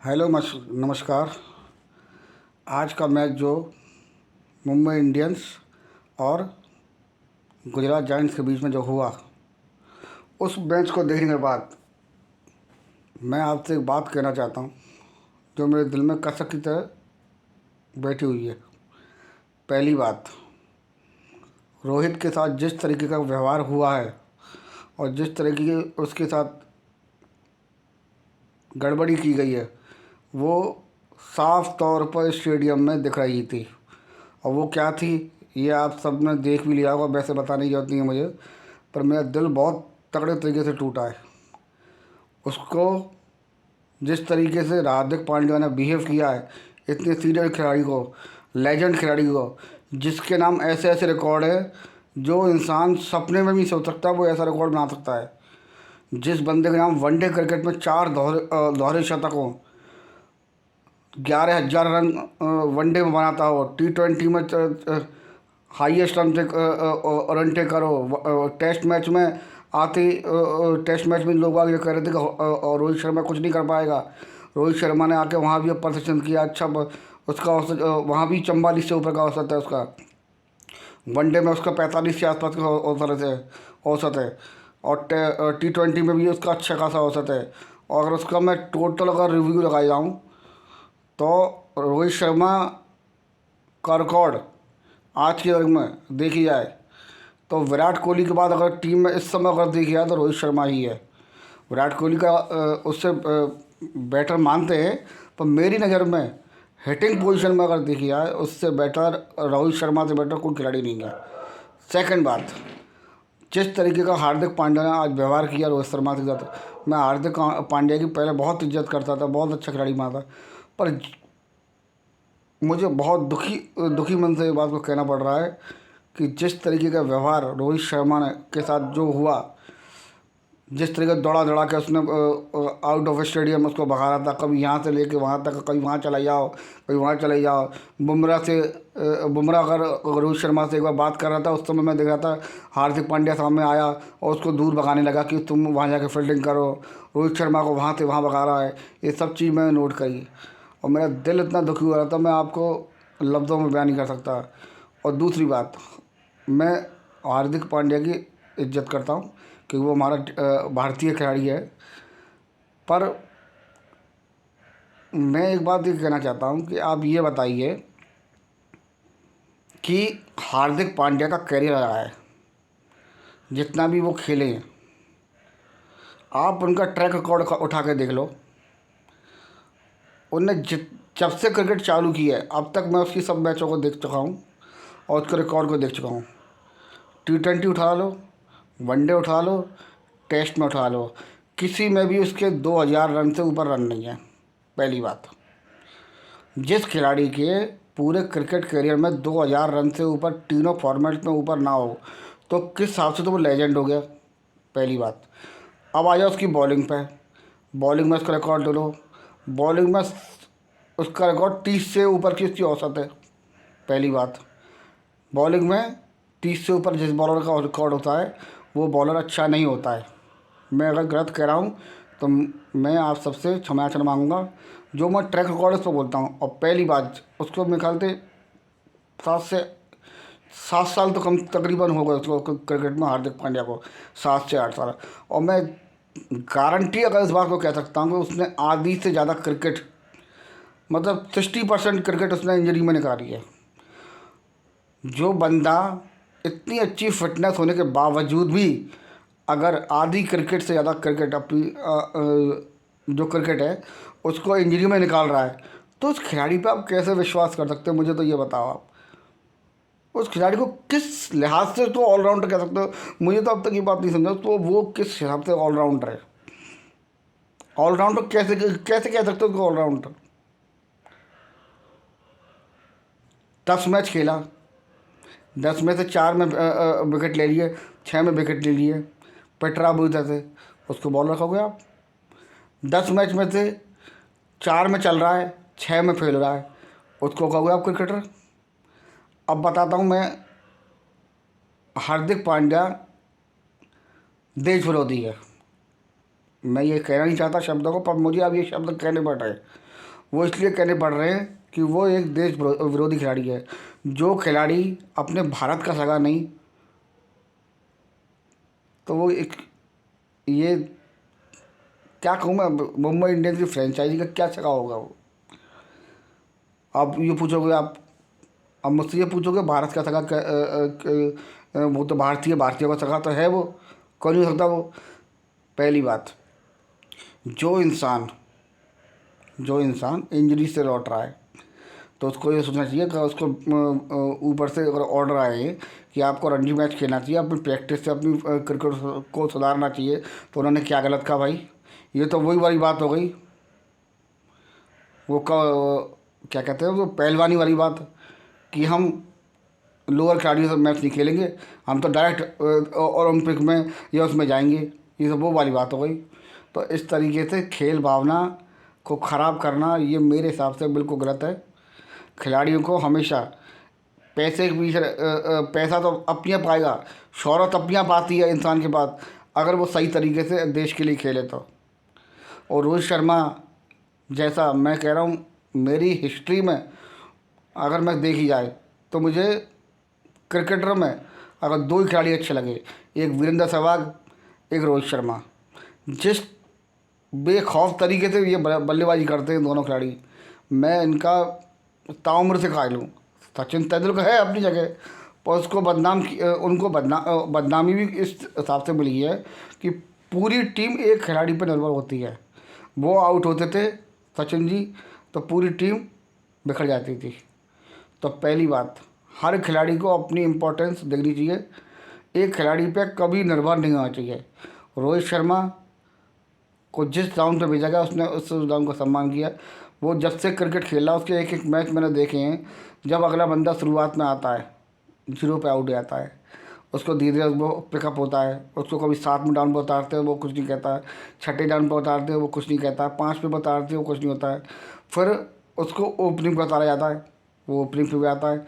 Hello नमस्कार। आज का मैच जो मुंबई इंडियंस और गुजरात जायंट्स के बीच में जो हुआ, उस मैच को देखने के बाद मैं आपसे एक बात कहना चाहता हूँ जो मेरे दिल में कसक की तरह बैठी हुई है। पहली बात, रोहित के साथ जिस तरीके का व्यवहार हुआ है और जिस तरीके की उसके साथ गड़बड़ी की गई है, वो साफ तौर पर स्टेडियम में दिख रही थी। और वो क्या थी, ये आप सब ने देख भी लिया होगा, वैसे बताने की जरूरत नहीं है मुझे, पर मेरा दिल बहुत तगड़े तरीके से टूटा है। उसको जिस तरीके से हार्दिक पांड्या ने बिहेव किया है, इतने सीनियर खिलाड़ी को, लेजेंड खिलाड़ी को, जिसके नाम ऐसे ऐसे रिकॉर्ड है जो इंसान सपने में भी नहीं सोच सकता वो ऐसा रिकॉर्ड बना सकता है। जिस बंदे के नाम वनडे क्रिकेट में 4 दोहरे शतक हो, 11,000 रन वनडे में बनाता हो, T20 में हाईएस्ट रन रन टेकर हो, टेस्ट मैच में आते टेस्ट मैच में लोग आगे कह रहे थे कि रोहित शर्मा कुछ नहीं कर पाएगा। रोहित शर्मा ने आके वहाँ भी प्रदर्शन किया अच्छा। उसका औसत वहाँ भी 44 से ऊपर का औसत है उसका। वनडे में उसका 45 के आसपास का औसत है। और T20 में भी उसका अच्छा खासा औसत है। और अगर उसका मैं टोटल अगर रिव्यू लगाई जाऊँ तो रोहित शर्मा का रिकॉर्ड आज के वर्ग में देखी जाए तो विराट कोहली के बाद अगर टीम में इस समय अगर देखी जाए तो रोहित शर्मा ही है। विराट कोहली का उससे बेटर मानते हैं, पर मेरी नज़र में हिटिंग पोजीशन में अगर देखी जाए उससे बेटर, रोहित शर्मा से बेटर कोई खिलाड़ी नहीं है। सेकंड बात, जिस तरीके का हार्दिक पांड्या ने आज व्यवहार किया रोहित शर्मा के साथ, मैं हार्दिक पांड्या की पहले बहुत इज्जत करता था, बहुत अच्छा खिलाड़ी माना था, पर मुझे बहुत दुखी मन से ये बात को कहना पड़ रहा है कि जिस तरीके का व्यवहार रोहित शर्मा ने के साथ जो हुआ, जिस तरीके दौड़ा दौड़ा के उसने आउट ऑफ स्टेडियम उसको भगा रहा था, कभी यहाँ से लेके वहाँ तक, कभी वहाँ चला जाओ, कभी वहाँ चले जाओ। बुमराह अगर रोहित शर्मा से एक बार बात कर रहा था, उस समय मैं देख रहा था हार्दिक पांड्या सामने आया और उसको दूर भगाने लगा कि तुम वहाँ जाके फील्डिंग करो। रोहित शर्मा को वहाँ से वहाँ भगा रहा है। ये सब चीज़ मैंने नोट करी और मेरा दिल इतना दुखी हो रहा था, मैं आपको लफ्ज़ों में बयान नहीं कर सकता। और दूसरी बात, मैं हार्दिक पांड्या की इज्जत करता हूँ क्योंकि वो हमारा भारतीय खिलाड़ी है, पर मैं एक बात ये कहना चाहता हूँ कि आप ये बताइए कि हार्दिक पांड्या का करियर रहा है, जितना भी वो खेले हैं, आप उनका ट्रैक रिकॉर्ड उठा के देख लो। उनने जब से क्रिकेट चालू की है अब तक मैं उसकी सब मैचों को देख चुका हूँ और उसके रिकॉर्ड को देख चुका हूँ। T20 उठा लो, वनडे उठा लो, टेस्ट में उठा लो, किसी में भी उसके 2,000 रन से ऊपर रन नहीं है। पहली बात, जिस खिलाड़ी के पूरे क्रिकेट करियर में 2,000 रन से ऊपर तीनों फॉर्मेट में ऊपर ना हो तो किस हिसाब से तो वो लेजेंड हो गया। पहली बात। अब आ जाओ उसकी बॉलिंग पे। बॉलिंग में उसका रिकॉर्ड लो, बॉलिंग में उसका रिकॉर्ड 30 से ऊपर की उसकी औसत है। पहली बात, बॉलिंग में 30 से ऊपर जिस बॉलर का रिकॉर्ड होता है वो बॉलर अच्छा नहीं होता है। मैं अगर गलत कह रहा हूँ तो मैं आप सबसे क्षमाचन मांगूंगा। जो मैं ट्रैक रिकॉर्ड है तो बोलता हूँ। और पहली बात, उसको मेरे ख्याल से 7 से 7 साल तो कम तकरीबन हो गए उसको क्रिकेट में, हार्दिक पांड्या को 7 से 8 साल। और मैं गारंटी अगर इस बात को कह सकता हूँ कि उसने आधी से ज़्यादा क्रिकेट, मतलब 60% क्रिकेट उसने इंजरी में निकाली है। जो बंदा इतनी अच्छी फिटनेस होने के बावजूद भी अगर आधी क्रिकेट से ज़्यादा क्रिकेट अपनी जो क्रिकेट है उसको इंजरी में निकाल रहा है, तो उस खिलाड़ी पे आप कैसे विश्वास कर सकते हो? मुझे तो ये बताओ आप उस खिलाड़ी को किस लिहाज से तो ऑलराउंडर कह सकते हो? मुझे तो अब तक ये बात नहीं समझा तो वो किस हिसाब से ऑलराउंडर है। ऑलराउंडर कैसे कैसे कह सकते हो उसको ऑलराउंडर? 10 मैच खेला, 10 में से 4 में विकेट ले लिए, 6 में विकेट ले लिए, पेट्रा बुधा से उसको बॉल रखोगे आप? 10 मैच में से 4 में चल रहा है, 6 में फेल रहा है, उसको कहोगे आप क्रिकेटर? अब बताता हूँ मैं, हार्दिक पांड्या देश विरोधी है। मैं ये कहना नहीं चाहता शब्दों को, पर मुझे अब ये शब्द कहने पड़ रहे हैं। वो इसलिए कहने पड़ रहे हैं कि वो एक देश विरोधी खिलाड़ी है। जो खिलाड़ी अपने भारत का सगा नहीं, तो वो एक, ये क्या कहूँ मैं, मुंबई इंडियंस की फ्रेंचाइजी का क्या सगा होगा वो। आप ये पूछोगे, आप अब मुझसे ये पूछोगे भारत का सगा वो तो भारतीय भारतीय का सगा तो है वो, कौन नहीं हो सकता वो। पहली बात, जो इंसान जो इंसान इंजरी से लौट रहा है, तो उसको ये सोचना चाहिए कि उसको ऊपर से अगर ऑर्डर आए कि आपको रणजी मैच खेलना चाहिए, अपनी प्रैक्टिस से अपनी क्रिकेट को सुधारना चाहिए, तो उन्होंने क्या गलत कहा भाई। ये तो वही वाली बात हो गई, वो क्या कहते हैं वो पहलवानी वाली बात, कि हम लोअर खिलाड़ियों से मैच नहीं खेलेंगे, हम तो डायरेक्ट ओलंपिक में या उसमें जाएंगे। ये सब वो वाली बात हो गई। तो इस तरीके से खेल भावना को ख़राब करना, ये मेरे हिसाब से बिल्कुल गलत है। खिलाड़ियों को हमेशा पैसे के पीछे पैसा तो अपने आप आएगा, शोहरत अपने आप आती है इंसान के पास, अगर वो सही तरीके से देश के लिए खेले तो। और रोहित शर्मा जैसा, मैं कह रहा हूँ, मेरी हिस्ट्री में अगर मैं देखी जाए तो मुझे क्रिकेटर में अगर दो ही खिलाड़ी अच्छे लगे, एक वीरेंद्र सहवाग, एक रोहित शर्मा। जिस बेखौफ तरीके से ये बल्लेबाजी करते हैं दोनों खिलाड़ी, मैं इनका ताउम्र से कायल हूँ। सचिन तेंदुलकर है अपनी जगह, पर उसको उनको बदनामी भी इस हिसाब से मिली है कि पूरी टीम एक खिलाड़ी पर निर्भर होती है। वो आउट होते थे सचिन जी, तो पूरी टीम बिखर जाती थी। तो पहली बात, हर खिलाड़ी को अपनी इम्पोर्टेंस देखनी चाहिए, एक खिलाड़ी पे कभी निर्भर नहीं होना चाहिए। रोहित शर्मा को जिस राउंड पे भेजा गया उसने उस राउंड का सम्मान किया। वो जब से क्रिकेट खेला उसके एक एक मैच मैंने देखे हैं, जब अगला बंदा शुरुआत में आता है, जीरो पे आउट जाता है, उसको धीरे धीरे वो पिकअप होता है, उसको कभी 7 में डाउन पर उतारते हैं वो कुछ नहीं कहता है, छठे डाउन पर उतारते हैं वो कुछ नहीं कहता है, 5 पे उतारते हैं वो कुछ नहीं होता है, फिर उसको ओपनिंग पर उतारा जाता है, वो ओपनिंग पे भी आता है।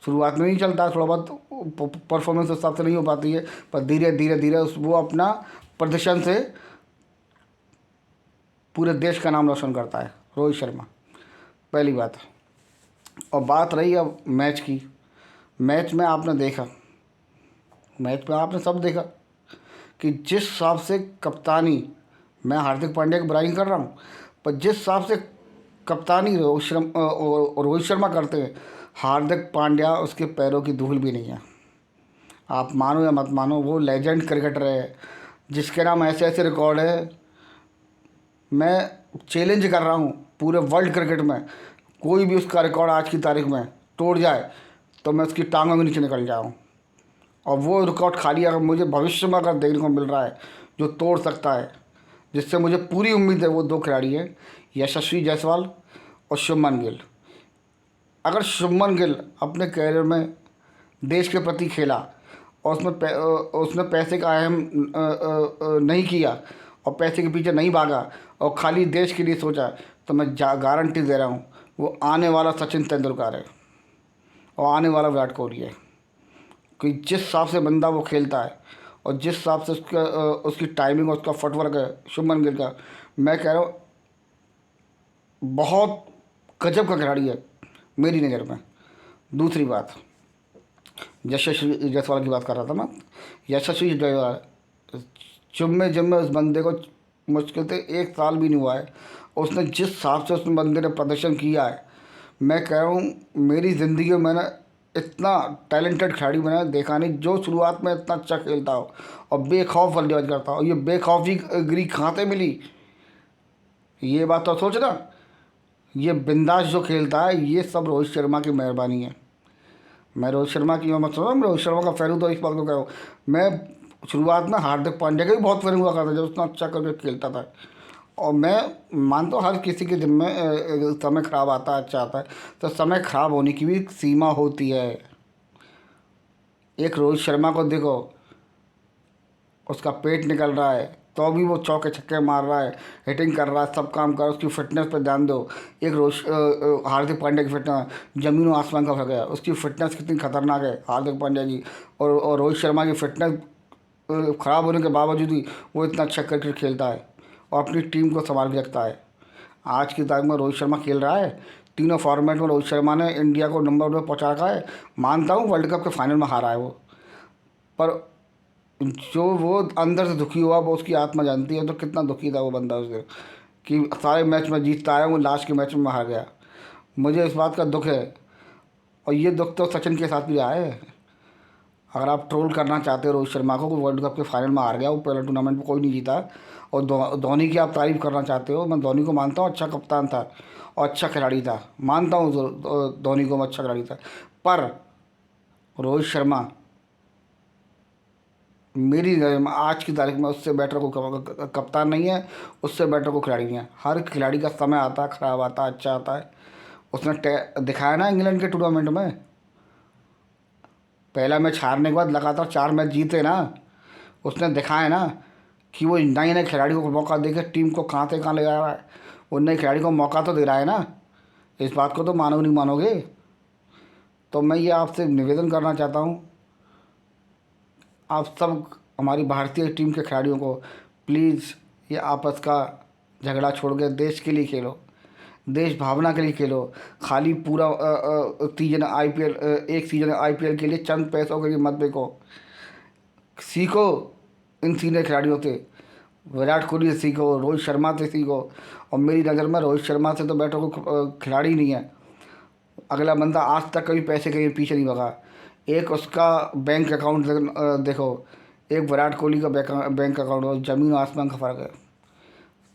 शुरुआत में नहीं चलता है, थोड़ा बहुत परफॉर्मेंस उस हिसाब से नहीं हो पाती है, पर धीरे धीरे धीरे वो अपना प्रदर्शन से पूरे देश का नाम रोशन करता है रोहित शर्मा, पहली बात। और बात रही अब मैच की, मैच में आपने देखा, मैच में आपने सब देखा कि जिस हिसाब से कप्तानी, मैं हार्दिक पांड्या की बुराई नहीं कर रहा हूँ, पर जिस हिसाब से कप्तानी रोहित शर्मा करते हैं, हार्दिक पांड्या उसके पैरों की धूल भी नहीं है। आप मानो या मत मानो, वो लेजेंड क्रिकेटर है जिसके नाम ऐसे ऐसे रिकॉर्ड है। मैं चैलेंज कर रहा हूँ पूरे वर्ल्ड क्रिकेट में, कोई भी उसका रिकॉर्ड आज की तारीख में तोड़ जाए तो मैं उसकी टांगों के नीचे निकल जाऊँ। और वो रिकॉर्ड खाली अगर मुझे भविष्य में अगर देखने को मिल रहा है जो तोड़ सकता है, जिससे मुझे पूरी उम्मीद है, वो दो खिलाड़ी हैं, यशस्वी जायसवाल और शुभमन गिल। अगर शुभमन गिल अपने कैरियर में देश के प्रति खेला और उसने पैसे का अहम नहीं किया और पैसे के पीछे नहीं भागा और खाली देश के लिए सोचा, तो मैं गारंटी दे रहा हूँ वो आने वाला सचिन तेंदुलकर है और आने वाला विराट कोहली है। कि जिस हिसाब से बंदा वो खेलता है और जिस हिसाब से उसकी टाइमिंग और उसका फुटवर्क है शुभमन गिल का, मैं कह रहा हूँ बहुत गजब का खिलाड़ी है मेरी नज़र में। दूसरी बात, यशस्वी जायसवाल की बात कर रहा था मैं। यशस्वी जायसवाल, जब मैं उस बंदे को मुश्किल से 1 साल भी नहीं हुआ है, उसने जिस हिसाब से उस बंदे ने प्रदर्शन किया है, मैं कह रहा हूँ मेरी ज़िंदगी में मैंने इतना टैलेंटेड खिलाड़ी मैंने देखा नहीं जो शुरुआत में इतना अच्छा खेलता हो और बेखौफ बल्लेबाजी करता हो। ये बेखौफी गिरी कहाँ से मिली, ये बात तो सोचना। ये बिंदास जो खेलता है, ये सब रोहित शर्मा की मेहरबानी है। मैं रोहित शर्मा की मत समझ, मैं रोहित शर्मा का फैन हूँ तो इस बात को कह रहा हूँ। मैं शुरुआत में हार्दिक पांड्या का भी बहुत फैन हुआ करता जब उतना अच्छा करके खेलता था। और मैं मानता हूँ हर किसी के दिन में समय ख़राब आता है, अच्छा आता है, तो समय ख़राब होने की भी एक सीमा होती है। एक रोहित शर्मा को देखो, उसका पेट निकल रहा है तो भी वो चौके छक्के मार रहा है, हिटिंग कर रहा है, सब काम कर रहा है, उसकी फिटनेस पर ध्यान दो। एक हार्दिक पांड्या की फिटनेस ज़मीन और आसमान का फर्क है, उसकी फिटनेस कितनी खतरनाक है हार्दिक पांड्या की, और रोहित शर्मा की फिटनेस ख़राब होने के बावजूद भी वो इतना अच्छा क्रिकेट खेलता है और अपनी टीम को संभाल के रखता है। आज की तारीख में रोहित शर्मा खेल रहा है, तीनों फॉर्मेट में रोहित शर्मा ने इंडिया को नंबर 1 पे पहुँचा रखा है। मानता हूँ वर्ल्ड कप के फाइनल में हारा है वो, पर जो वो अंदर से दुखी हुआ वो उसकी आत्मा जानती है, तो कितना दुखी था वो बंदा उस दिन, कि सारे मैच में जीतता आया, वो लास्ट के मैच में हार गया। मुझे इस बात का दुख है, और ये दुख तो सचिन के साथ भी रहा है। अगर आप ट्रोल करना चाहते हो रोहित शर्मा को, वर्ल्ड कप के फाइनल में हार गया, वो पहले टूर्नामेंट में कोई नहीं जीता, और धोनी की आप तारीफ़ करना चाहते हो, मैं धोनी को मानता हूँ अच्छा कप्तान था और अच्छा खिलाड़ी था, मानता हूँ धोनी को मैं अच्छा खिलाड़ी था, पर रोहित शर्मा मेरी नज़र में आज की तारीख में उससे बेटर को कप्तान नहीं है, उससे बेटर को खिलाड़ी नहीं है। हर खिलाड़ी का समय आता है, ख़राब आता है, अच्छा आता है। उसने दिखाया ना इंग्लैंड के टूर्नामेंट में, पहला मैच हारने के बाद लगातार 4 मैच जीते ना, उसने दिखाया ना कि वो नए नए खिलाड़ियों को मौका देकर टीम को कहाँ से कहाँ ले जा रहा है। वो नए खिलाड़ी को मौका तो दे रहा है ना, इस बात को तो मानो नहीं मानोगे। तो मैं ये आपसे निवेदन करना चाहता हूँ, आप सब हमारी भारतीय टीम के खिलाड़ियों को, प्लीज़ ये आपस का झगड़ा छोड़ के देश के लिए खेलो, देश भावना के लिए खेलो। खाली पूरा सीजन आईपीएल, एक सीजन आईपीएल के लिए चंद पैसों के लिए मत देखो। सीखो इन सीनियर खिलाड़ियों से, विराट कोहली से सीखो, रोहित शर्मा से सीखो। और मेरी नज़र में रोहित शर्मा से तो बेटर को खिलाड़ी नहीं है। अगला बंदा आज तक कभी पैसे के पीछे नहीं भगा। एक उसका बैंक अकाउंट देखो, एक विराट कोहली का बैंक अकाउंट हो, ज़मीन और आसमान का फ़र्क है।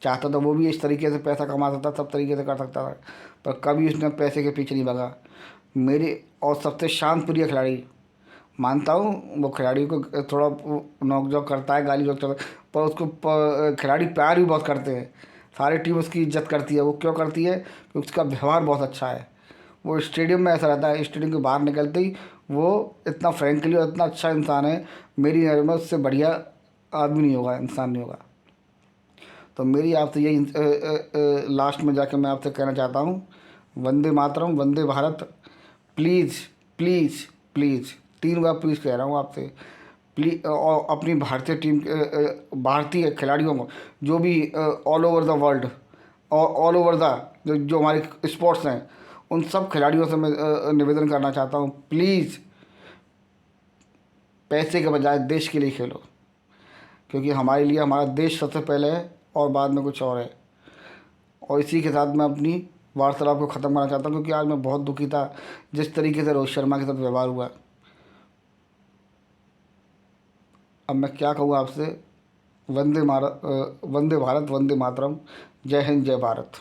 चाहता तो वो भी इस तरीके से पैसा कमा सकता, सब तरीके से कर सकता था, पर कभी उसने पैसे के पीछे नहीं भगा। मेरी और सबसे शांत प्रिय खिलाड़ी, मानता हूँ वो खिलाड़ी को थोड़ा नोक झोंक करता है, गाली गलौज करता है, पर उसको खिलाड़ी प्यार भी बहुत करते हैं। सारी टीम उसकी इज्जत करती है। वो क्यों करती है? क्योंकि उसका व्यवहार बहुत अच्छा है। वो स्टेडियम में ऐसा रहता है, स्टेडियम के बाहर निकलते ही वो इतना फ्रेंकली और इतना अच्छा इंसान है, मेरी नज़र में उससे बढ़िया आदमी नहीं होगा, इंसान नहीं होगा। तो मेरी आपसे यही लास्ट में जाके मैं आपसे कहना चाहता हूँ, वंदे मातरम, वंदे भारत। प्लीज़ प्लीज़ प्लीज़, 3 बार प्लीज़ कह रहा हूँ आपसे, प्लीज़। और अपनी भारतीय टीम के भारतीय खिलाड़ियों को, जो भी ऑल ओवर द वर्ल्ड और ऑल ओवर द जो हमारे स्पोर्ट्स हैं, उन सब खिलाड़ियों से मैं निवेदन करना चाहता हूँ, प्लीज़ पैसे के बजाय देश के लिए खेलो। क्योंकि हमारे लिए हमारा देश सबसे पहले है और बाद में कुछ और है। और इसी के साथ मैं अपनी वार्तालाप को ख़त्म करना चाहता हूँ, क्योंकि आज मैं बहुत दुखी था जिस तरीके से रोहित शर्मा के साथ व्यवहार हुआ। अब मैं क्या कहूँ आपसे, वंदे भारत, वंदे मातरम, जय हिंद, जय भारत।